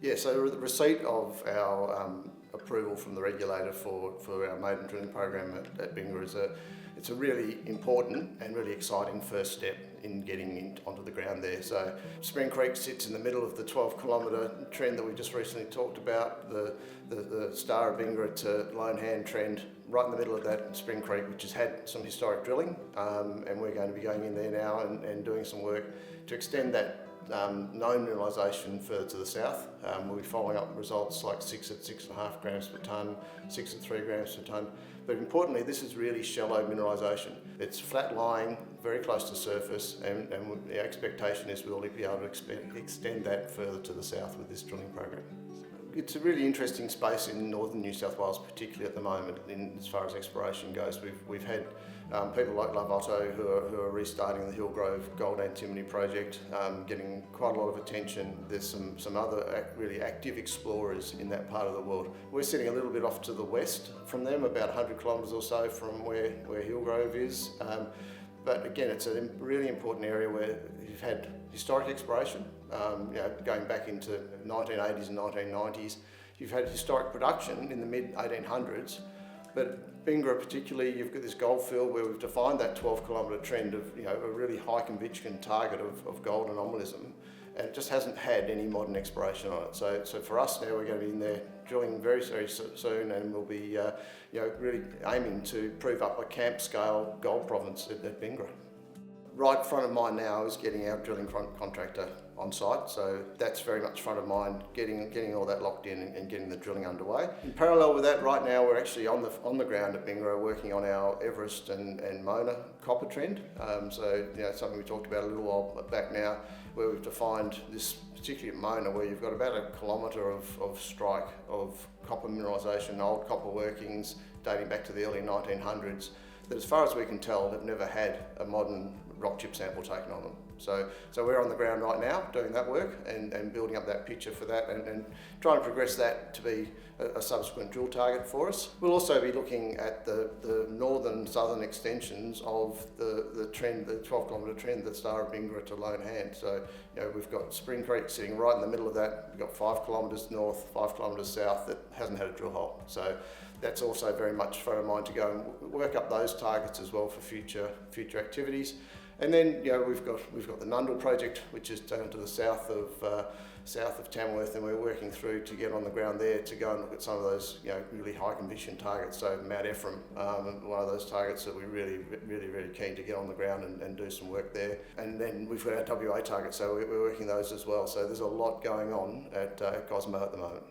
Yeah, so the receipt of our approval from the regulator for our Maiden drilling program at Bingara it's a really important and really exciting first step in getting onto the ground there. So Spring Creek sits in the middle of the 12-kilometre trend that we just recently talked about, the Star of Bingara to Lone Hand trend, right in the middle of that Spring Creek, which has had some historic drilling, and we're going to be going in there now and doing some work to extend that known mineralisation further to the south. We'll be following up results like 6 at 6.5 grams per tonne, 6 at 3 grams per tonne. But importantly, this is really shallow mineralisation. It's flat lying, very close to surface, and the expectation is we'll be able to extend that further to the south with this drilling program. It's a really interesting space in northern New South Wales, particularly at the moment, as far as exploration goes. We've had people like Otto who are restarting the Hillgrove Gold Antimony project, getting quite a lot of attention. There's some other really active explorers in that part of the world. We're sitting a little bit off to the west from them, about 100 kilometres or so from where Hillgrove is. But again, it's a really important area where you've had historic exploration, going back into 1980s and 1990s. You've had historic production in the mid-1800s, but Bingara particularly, you've got this gold field where we've defined that 12-kilometre trend of a really high conviction target of gold anomalism, and it just hasn't had any modern exploration on it. So for us now, we're going to be in there drilling very, very soon, and we'll be really aiming to prove up a camp scale gold province at Bingara. Right front of mind now is getting our drilling contractor on site, so that's very much front of mind, getting all that locked in and getting the drilling underway. In parallel with that, right now we're actually on the ground at Bingara working on our Everest and Mona copper trend. So something we talked about a little while back now, where we've defined this, particularly at Mona, where you've got about a kilometre of strike of copper mineralisation, old copper workings dating back to the early 1900s, that as far as we can tell have never had a modern rock chip sample taken on them. So we're on the ground right now doing that work and building up that picture for that and trying to progress that to be a subsequent drill target for us. We'll also be looking at the northern southern extensions of the trend, the 12-kilometre trend, the Star of Bingara to Lone Hand. So we've got Spring Creek sitting right in the middle of that. We've got 5 kilometres north, 5 kilometres south that hasn't had a drill hole. So that's also very much front of mind to go and work up those targets as well for future activities. And then we've got the Nundle project, which is down to the south of Tamworth, and we're working through to get on the ground there to go and look at some of those really high conviction targets. So Mount Ephraim, one of those targets that we're really keen to get on the ground and do some work there. And then we've got our WA targets, so we're working those as well. So there's a lot going on at Cosmo at the moment.